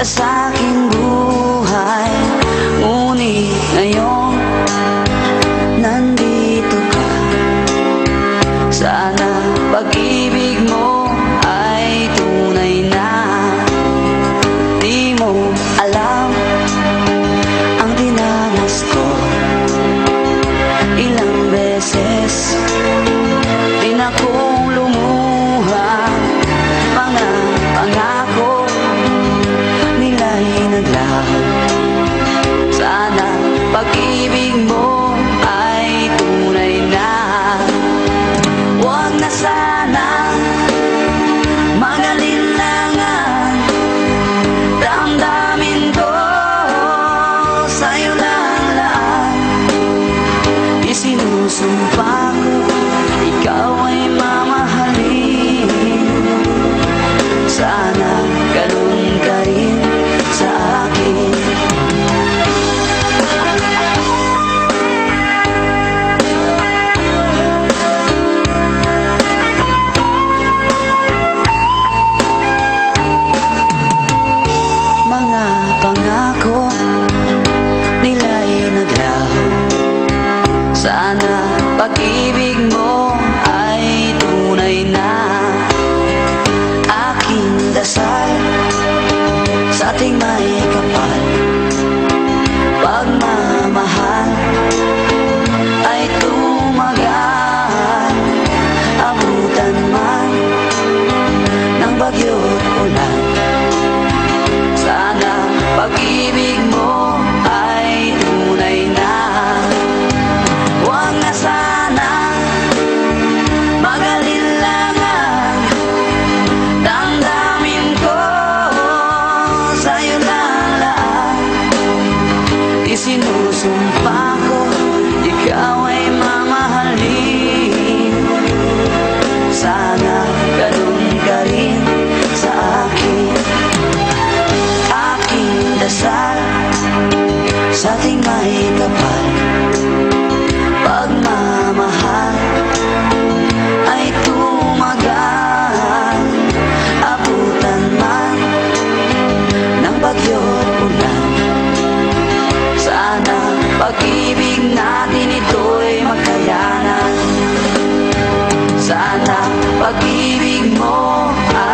sa aking buhay. Ngunit ngayon nandito ka. Sana pag-ibig mo ay tunay na. Di mo alam ang dinanas ko. Ilang beses din akong lumuha. Mga pangako nila'y naglaho. Sana pag-ibig mo ay tunay na. Huwag na sana mag-alinlangan. Damdamin ko sa'yo lang lahat. Isinusumpa ko ikaw ay mamahalin. Sana ganun ka rin sa akin. Mga pangako nila'y naglaho. Sana pag-ibig mo ay tunay na. Aking dasal sa ating may kapal. Pagmamahal ay tumagal. Abutan man ng bagyo't ulan. Sana pag-ibig mo ay tunay na. Huwag na sana mag-alinlangan. Damdamin ko sa'yo lang lahat. Isinusumpa ko ikaw ay mamahalin. Sana ganun ka rin sa akin. Aking dasal sa ating may kapal. Pagmamahal ay tumagal. Abutan man ng bagyo't ulan. Sana pag-ibig natin ito'y magkayanan. Sana pag-ibig mo ay